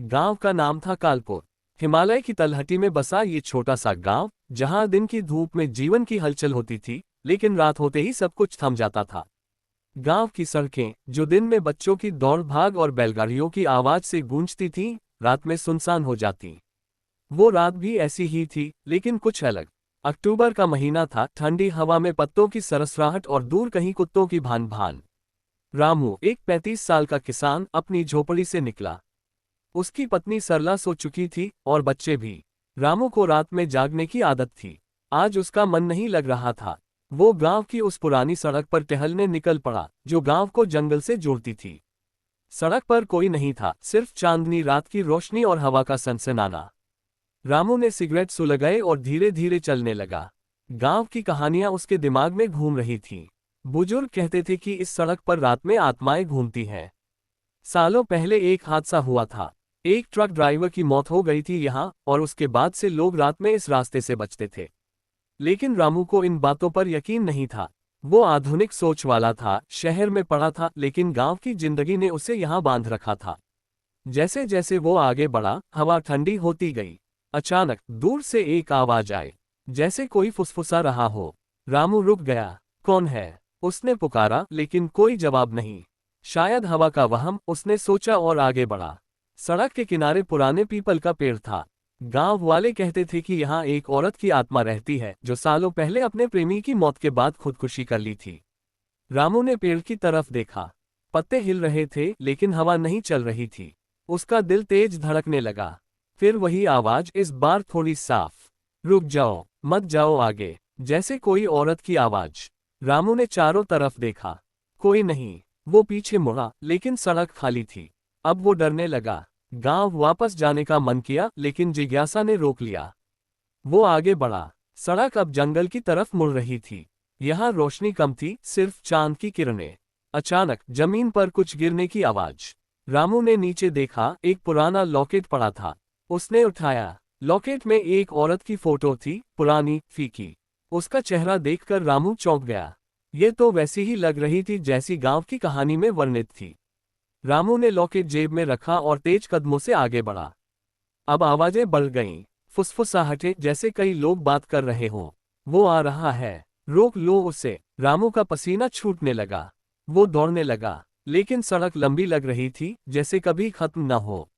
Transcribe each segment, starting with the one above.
गांव का नाम था कालपुर। हिमालय की तलहटी में बसा ये छोटा सा गांव, जहां दिन की धूप में जीवन की हलचल होती थी, लेकिन रात होते ही सब कुछ थम जाता था। गांव की सड़कें, जो दिन में बच्चों की दौड़ भाग और बैलगाड़ियों की आवाज से गूंजती थीं, रात में सुनसान हो जाती। वो रात भी ऐसी ही थी, लेकिन कुछ अलग। अक्टूबर का महीना था, ठंडी हवा में पत्तों की सरसराहट और दूर कहीं कुत्तों की भान भान। रामू, एक 35 साल का किसान, अपनी झोपड़ी से निकला। उसकी पत्नी सरला सो चुकी थी और बच्चे भी। रामू को रात में जागने की आदत थी। आज उसका मन नहीं लग रहा था। वो गांव की उस पुरानी सड़क पर टहलने निकल पड़ा, जो गांव को जंगल से जोड़ती थी। सड़क पर कोई नहीं था, सिर्फ चांदनी रात की रोशनी और हवा का सनसनाना। रामू ने सिगरेट सुलगाए और धीरे धीरे चलने लगा। गांव की कहानियां उसके दिमाग में घूम रही थीं। बुजुर्ग कहते थे कि इस सड़क पर रात में आत्माएं घूमती हैं। सालों पहले एक हादसा हुआ था। एक ट्रक ड्राइवर की मौत हो गई थी यहाँ, और उसके बाद से लोग रात में इस रास्ते से बचते थे। लेकिन रामू को इन बातों पर यकीन नहीं था। वो आधुनिक सोच वाला था, शहर में पड़ा था, लेकिन गांव की जिंदगी ने उसे यहाँ बांध रखा था। जैसे जैसे वो आगे बढ़ा, हवा ठंडी होती गई। अचानक दूर से एक आवाज आई, जैसे कोई फुसफुसा रहा हो। रामू रुक गया। कौन है? उसने पुकारा, लेकिन कोई जवाब नहीं। शायद हवा का वहम, उसने सोचा और आगे बढ़ा। सड़क के किनारे पुराने पीपल का पेड़ था। गांव वाले कहते थे कि यहाँ एक औरत की आत्मा रहती है, जो सालों पहले अपने प्रेमी की मौत के बाद खुदकुशी कर ली थी। रामू ने पेड़ की तरफ देखा। पत्ते हिल रहे थे, लेकिन हवा नहीं चल रही थी। उसका दिल तेज धड़कने लगा। फिर वही आवाज, इस बार थोड़ी साफ। रुक जाओ, मत जाओ आगे। जैसे कोई औरत की आवाज। रामू ने चारों तरफ देखा। कोई नहीं। वो पीछे मुड़ा, लेकिन सड़क खाली थी। अब वो डरने लगा। गांव वापस जाने का मन किया, लेकिन जिज्ञासा ने रोक लिया। वो आगे बढ़ा। सड़क अब जंगल की तरफ मुड़ रही थी। यहाँ रोशनी कम थी, सिर्फ चांद की किरणें। अचानक जमीन पर कुछ गिरने की आवाज। रामू ने नीचे देखा, एक पुराना लॉकेट पड़ा था। उसने उठाया। लॉकेट में एक औरत की फोटो थी, पुरानी, फीकी। उसका चेहरा देखकर रामू चौंक गया। ये तो वैसी ही लग रही थी जैसी गांव की कहानी में वर्णित थी। रामू ने लॉकेट जेब में रखा और तेज कदमों से आगे बढ़ा। अब आवाजें बढ़ गईं, फुसफुसाहटें, जैसे कई लोग बात कर रहे हों। वो आ रहा है, रोक लो उसे। रामू का पसीना छूटने लगा। वो दौड़ने लगा, लेकिन सड़क लंबी लग रही थी, जैसे कभी खत्म न हो।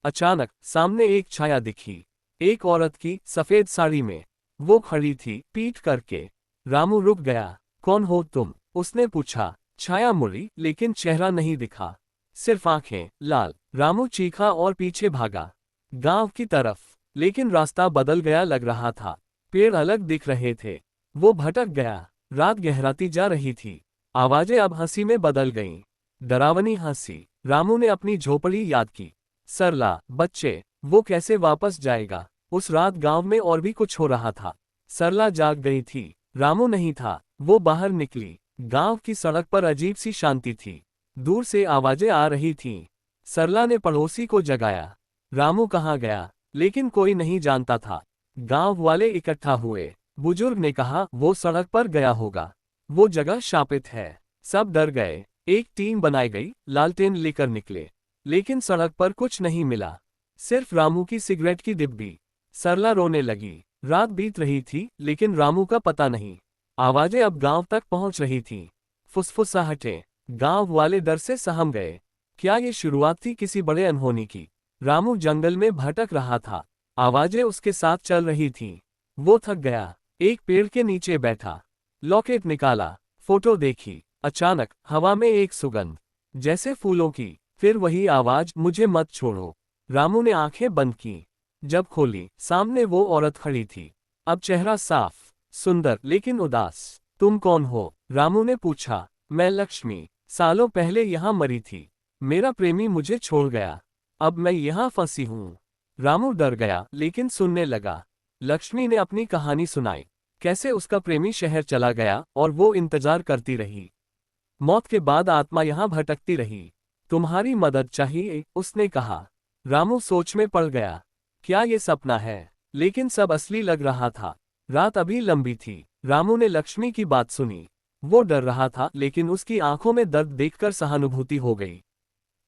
अचानक सामने एक छाया दिखी। एक औरत की, सफेद साड़ी में। वो खड़ी थी, पीठ करके। रामू रुक गया। कौन हो तुम? उसने पूछा। छाया मुड़ी, लेकिन चेहरा नहीं दिखा, सिर्फ आंखें, लाल। रामू चीखा और पीछे भागा, गांव की तरफ। लेकिन रास्ता बदल गया लग रहा था। पेड़ अलग दिख रहे थे। वो भटक गया। रात गहराती जा रही थी। आवाजें अब हंसी में बदल गईं, डरावनी हंसी। रामू ने अपनी झोपड़ी याद की। सरला, बच्चे, वो कैसे वापस जाएगा? उस रात गांव में और भी कुछ हो रहा था। सरला जाग गई थी, रामू नहीं था। वो बाहर निकली। गांव की सड़क पर अजीब सी शांति थी। दूर से आवाजें आ रही थीं। सरला ने पड़ोसी को जगाया। रामू कहाँ गया? लेकिन कोई नहीं जानता था। गांव वाले इकट्ठा हुए। बुजुर्ग ने कहा, वो सड़क पर गया होगा। वो जगह शापित है। सब डर गए। एक टीम बनाई गई, लालटेन लेकर निकले। लेकिन सड़क पर कुछ नहीं मिला, सिर्फ रामू की सिगरेट की डिब्बी। सरला रोने लगी। रात बीत रही थी, लेकिन रामू का पता नहीं। आवाजें अब गांव तक पहुंच रही थीं। फुसफुसाहटें। गांव वाले डर से सहम गए। क्या ये शुरुआत थी किसी बड़े अनहोनी की? रामू जंगल में भटक रहा था। आवाजें उसके साथ चल रही थीं। वो थक गया। एक पेड़ के नीचे बैठा। लॉकेट निकाला, फोटो देखी। अचानक हवा में एक सुगंध, जैसे फूलों की। फिर वही आवाज, मुझे मत छोड़ो। रामू ने आंखें बंद की। जब खोली, सामने वो औरत खड़ी थी। अब चेहरा साफ, सुंदर, लेकिन उदास। तुम कौन हो? रामू ने पूछा। मैं लक्ष्मी, सालों पहले यहाँ मरी थी। मेरा प्रेमी मुझे छोड़ गया। अब मैं यहाँ फंसी हूँ। रामू डर गया, लेकिन सुनने लगा। लक्ष्मी ने अपनी कहानी सुनाई, कैसे उसका प्रेमी शहर चला गया और वो इंतजार करती रही। मौत के बाद आत्मा यहाँ भटकती रही। तुम्हारी मदद चाहिए, उसने कहा। रामू सोच में पड़ गया। क्या ये सपना है? लेकिन सब असली लग रहा था। रात अभी लंबी थी। रामू ने लक्ष्मी की बात सुनी। वो डर रहा था, लेकिन उसकी आंखों में दर्द देखकर सहानुभूति हो गई।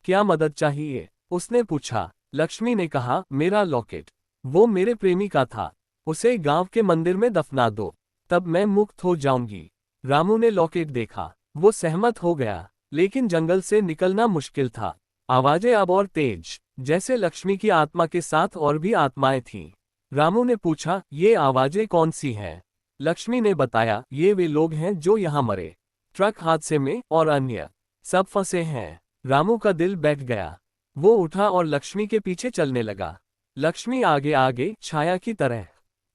क्या मदद चाहिए? उसने पूछा। लक्ष्मी ने कहा, मेरा लॉकेट, वो मेरे प्रेमी का था, उसे गांव के मंदिर में दफना दो, तब मैं मुक्त हो जाऊंगी। रामू ने लॉकेट देखा, वो सहमत हो गया, लेकिन जंगल से निकलना मुश्किल था। आवाजें अब और तेज, जैसे लक्ष्मी की आत्मा के साथ और भी आत्माएं थीं। रामू ने पूछा, ये आवाजें कौन सी हैं? लक्ष्मी ने बताया, ये वे लोग हैं जो यहाँ मरे, ट्रक हादसे में और अन्य, सब फंसे हैं। रामू का दिल बैठ गया। वो उठा और लक्ष्मी के पीछे चलने लगा। लक्ष्मी आगे आगे छाया की तरह।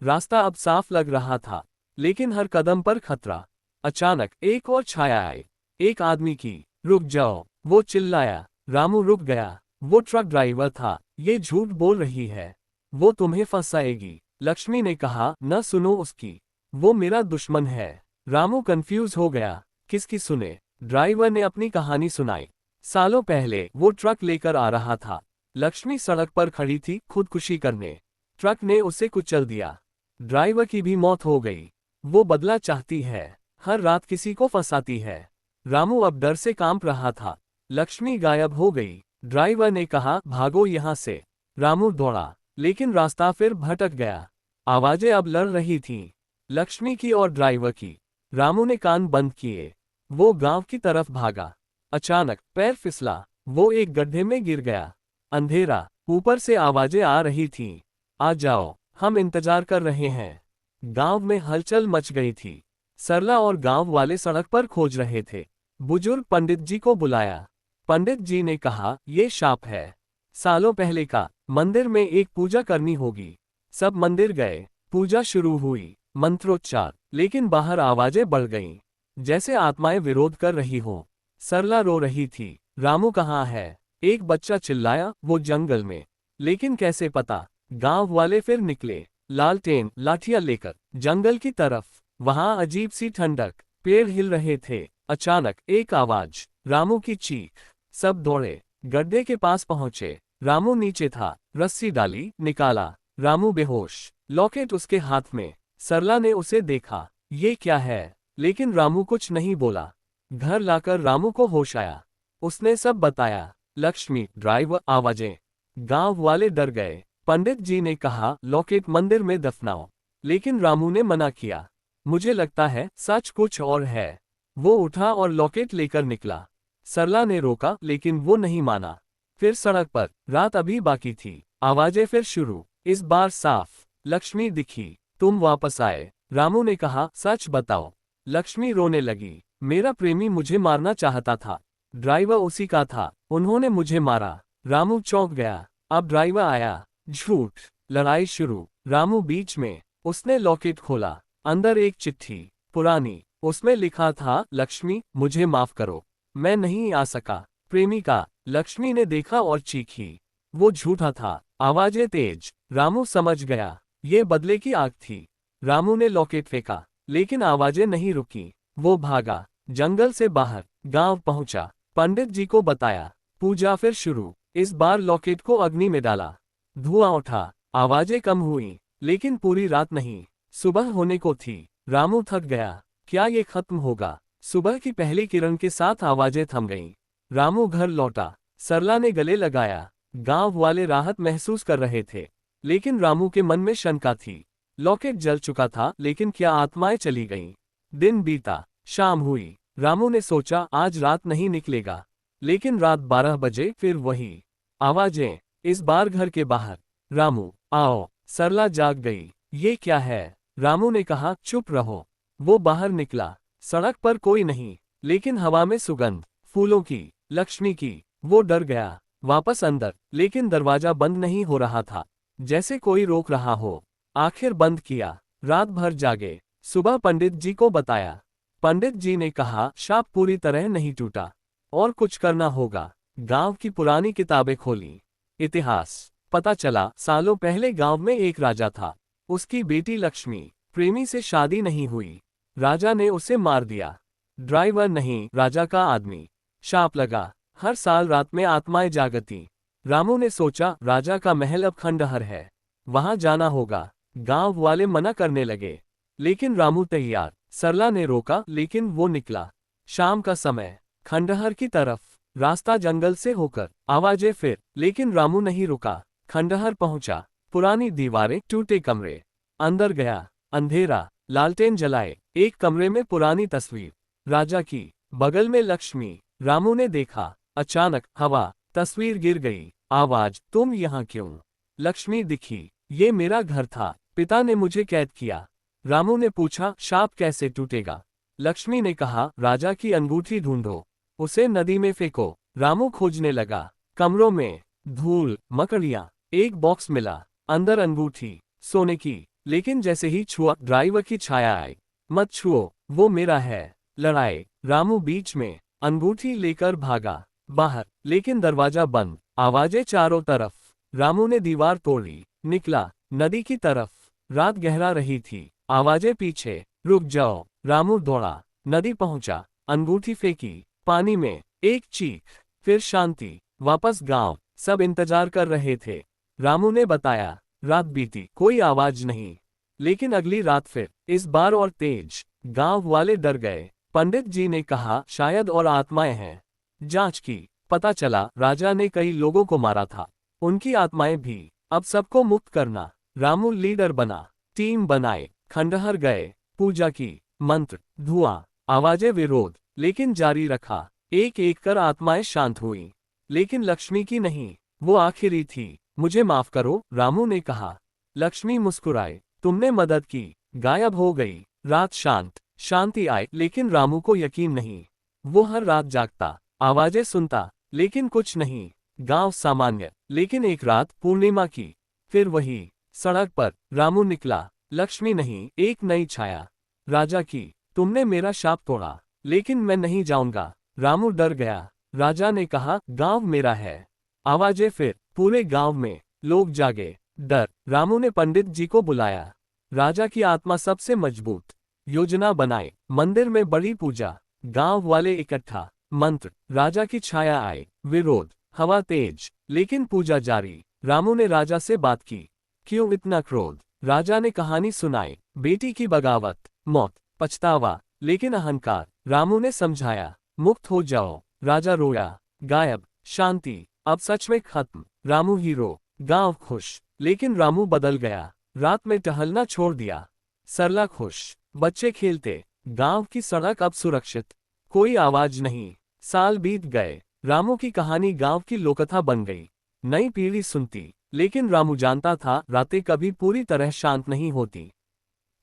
रास्ता अब साफ लग रहा था, लेकिन हर कदम पर खतरा। अचानक एक और छाया आई, एक आदमी की। रुक जाओ, वो चिल्लाया। रामू रुक गया। वो ट्रक ड्राइवर था। ये झूठ बोल रही है, वो तुम्हें फंसाएगी। लक्ष्मी ने कहा, न सुनो उसकी, वो मेरा दुश्मन है। रामू कंफ्यूज हो गया, किसकी सुने? ड्राइवर ने अपनी कहानी सुनाई। सालों पहले वो ट्रक लेकर आ रहा था। लक्ष्मी सड़क पर खड़ी थी खुदकुशी करने। ट्रक ने उसे कुचल दिया। ड्राइवर की भी मौत हो गई। वो बदला चाहती है, हर रात किसी को फंसाती है। रामू अब डर से कांप रहा था। लक्ष्मी गायब हो गई। ड्राइवर ने कहा, भागो यहाँ से। रामू दौड़ा, लेकिन रास्ता फिर भटक गया। आवाजें अब लड़ रही थीं, लक्ष्मी की और ड्राइवर की। रामू ने कान बंद किए। वो गांव की तरफ भागा। अचानक पैर फिसला, वो एक गड्ढे में गिर गया। अंधेरा, ऊपर से आवाजें आ रही थीं, आ जाओ, हम इंतजार कर रहे हैं। गांव में हलचल मच गई थी। सरला और गांव वाले सड़क पर खोज रहे थे। बुजुर्ग पंडित जी को बुलाया। पंडित जी ने कहा, ये शाप है, सालों पहले का। मंदिर में एक पूजा करनी होगी। सब मंदिर गए। पूजा शुरू हुई, मंत्रोच्चार, लेकिन बाहर आवाजें बढ़ गईं, जैसे आत्माएं विरोध कर रही हों। सरला रो रही थी। रामू कहाँ है? एक बच्चा चिल्लाया, वो जंगल में। लेकिन कैसे पता? गांव वाले फिर निकले, लालटेन लाठियां लेकर, जंगल की तरफ। वहां अजीब सी ठंडक, पेड़ हिल रहे थे। अचानक एक आवाज, रामू की चीख। सब दौड़े, गड्ढे के पास पहुंचे। रामू नीचे था। रस्सी डाली, निकाला। रामू बेहोश, लॉकेट उसके हाथ में। सरला ने उसे देखा, ये क्या है? लेकिन रामू कुछ नहीं बोला। घर लाकर रामू को होश आया। उसने सब बताया, लक्ष्मी, ड्राइवर, आवाजें। गांव वाले डर गए। पंडित जी ने कहा, लॉकेट मंदिर में दफनाओ, लेकिन रामू ने मना किया। मुझे लगता है सच कुछ और है। वो उठा और लॉकेट लेकर निकला। सरला ने रोका, लेकिन वो नहीं माना। फिर सड़क पर, रात अभी बाकी थी। आवाजें फिर शुरू, इस बार साफ। लक्ष्मी दिखी, तुम वापस आए। रामू ने कहा, सच बताओ। लक्ष्मी रोने लगी, मेरा प्रेमी मुझे मारना चाहता था। ड्राइवर उसी का था, उन्होंने मुझे मारा। रामू चौंक गया। अब ड्राइवर आया। झूठ। लड़ाई शुरू। रामू बीच में। उसने लॉकेट खोला। अंदर एक चिट्ठी, पुरानी। उसमें लिखा था, लक्ष्मी, मुझे माफ करो, मैं नहीं आ सका। प्रेमिका। लक्ष्मी ने देखा और चीखी। वो झूठा था। आवाजें तेज। रामू समझ गया, ये बदले की आग थी। रामू ने लॉकेट फेंका, लेकिन आवाजें नहीं रुकी। वो भागा, जंगल से बाहर। गांव पहुंचा। पंडित जी को बताया। पूजा फिर शुरू। इस बार लॉकेट को अग्नि में डाला। धुआं उठा। आवाजें कम हुई, लेकिन पूरी रात नहीं। सुबह होने को थी। रामू थक गया। क्या ये खत्म होगा? सुबह की पहली किरण के साथ आवाजें थम गईं। रामू घर लौटा। सरला ने गले लगाया। गांव वाले राहत महसूस कर रहे थे, लेकिन रामू के मन में शंका थी। लॉकेट जल चुका था, लेकिन क्या आत्माएं चली गईं? दिन बीता, शाम हुई। रामू ने सोचा, आज रात नहीं निकलेगा। लेकिन रात 12 बजे फिर वही आवाजें, इस बार घर के बाहर। रामू, आओ। सरला जाग गई। ये क्या है? रामू ने कहा, चुप रहो। वो बाहर निकला। सड़क पर कोई नहीं, लेकिन हवा में सुगंध, फूलों की, लक्ष्मी की। वो डर गया। वापस अंदर, लेकिन दरवाजा बंद नहीं हो रहा था, जैसे कोई रोक रहा हो। आखिर बंद किया। रात भर जागे। सुबह पंडित जी को बताया। पंडित जी ने कहा, शाप पूरी तरह नहीं टूटा, और कुछ करना होगा। गांव की पुरानी किताबें खोली। इतिहास। पता चला, सालों पहले गांव में एक राजा था। उसकी बेटी लक्ष्मी, प्रेमी से शादी नहीं हुई। राजा ने उसे मार दिया। ड्राइवर नहीं, राजा का आदमी। शाप लगा, हर साल रात में आत्माएं जागती। रामू ने सोचा, राजा का महल अब खंडहर है, वहां जाना होगा। गांव वाले मना करने लगे, लेकिन रामू तैयार। सरला ने रोका, लेकिन वो निकला। शाम का समय, खंडहर की तरफ। रास्ता जंगल से होकर, आवाजें फिर, लेकिन रामू नहीं रुका। खंडहर पहुंचा, पुरानी दीवारें, टूटे कमरे। अंदर गया, अंधेरा, लालटेन जलाए। एक कमरे में पुरानी तस्वीर, राजा की, बगल में लक्ष्मी। रामू ने देखा, अचानक हवा, तस्वीर गिर गई। आवाज, तुम यहाँ क्यों? लक्ष्मी दिखी, ये मेरा घर था, पिता ने मुझे कैद किया। रामू ने पूछा, शाप कैसे टूटेगा? लक्ष्मी ने कहा, राजा की अंगूठी ढूंढो, उसे नदी में फेंको। रामू खोजने लगा, कमरों में धूल, मकड़ियां। एक बॉक्स मिला, अंदर अंगूठी, सोने की। लेकिन जैसे ही छुआ, ड्राइवर की छाया आई। मत छुओ, वो मेरा है। लड़ाई। रामू बीच में, अंगूठी लेकर भागा बाहर, लेकिन दरवाजा बंद। आवाजें चारों तरफ। रामू ने दीवार तोड़ी, निकला नदी की तरफ। रात गहरा रही थी, आवाजें पीछे। रुक जाओ। रामू दौड़ा, नदी पहुंचा, अंगूठी फेंकी पानी में। एक चीख, फिर शांति। वापस गांव, सब इंतजार कर रहे थे। रामू ने बताया, रात बीती, कोई आवाज नहीं। लेकिन अगली रात फिर, इस बार और तेज। गांव वाले डर गए। पंडित जी ने कहा, शायद और आत्माएं हैं। जांच की, पता चला राजा ने कई लोगों को मारा था, उनकी आत्माएं भी। अब सबको मुक्त करना। रामू लीडर बना, टीम बनाए, खंडहर गए, पूजा की, मंत्र, धुआं, आवाजें, विरोध, लेकिन जारी रखा। एक एक कर आत्माएं शांत हुई, लेकिन लक्ष्मी की नहीं, वो आखिरी थी। मुझे माफ करो, रामू ने कहा। लक्ष्मी मुस्कुराए, तुमने मदद की। गायब हो गई। रात शांत, शांति आई, लेकिन रामू को यकीन नहीं। वो हर रात जागता, आवाजें सुनता, लेकिन कुछ नहीं। गांव सामान्य, लेकिन एक रात पूर्णिमा की, फिर वही सड़क पर। रामू निकला, लक्ष्मी नहीं, एक नई छाया। राजा की, तुमने मेरा शाप तोड़ा, लेकिन मैं नहीं जाऊंगा। रामू डर गया। राजा ने कहा, गांव मेरा है। आवाजें फिर, पूरे गांव में। लोग जागे, डर। रामू ने पंडित जी को बुलाया। राजा की आत्मा सबसे मजबूत। योजना बनाए, मंदिर में बड़ी पूजा। गांव वाले इकट्ठा, मंत्र। राजा की छाया आई, विरोध, हवा तेज, लेकिन पूजा जारी। रामू ने राजा से बात की, क्यों इतना क्रोध? राजा ने कहानी सुनाई, बेटी की बगावत, मौत, पछतावा, लेकिन अहंकार। रामू ने समझाया, मुक्त हो जाओ। राजा रोया, गायब, शांति, अब सच में खत्म। रामू हीरो, गांव खुश, लेकिन रामू बदल गया। रात में टहलना छोड़ दिया। सरला खुश, बच्चे खेलते, गांव की सड़क अब सुरक्षित, कोई आवाज नहीं। साल बीत गए, रामू की कहानी गांव की लोककथा बन गई। नई पीढ़ी सुनती, लेकिन रामू जानता था, रातें कभी पूरी तरह शांत नहीं होती।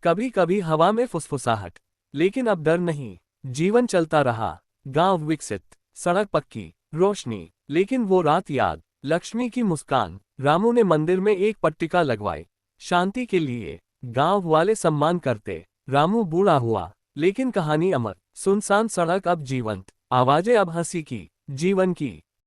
कभी कभी हवा में फुसफुसाहट, लेकिन अब डर नहीं। जीवन चलता रहा, गांव विकसित, सड़क पक्की, रोशनी, लेकिन वो रात याद। लक्ष्मी की मुस्कान। रामू ने मंदिर में एक पट्टिका लगवाई, शांति के लिए। गांव वाले सम्मान करते। रामू बूढ़ा हुआ, लेकिन कहानी अमर। सुनसान सड़क अब जीवंत, आवाजें अब हंसी की, जीवन की।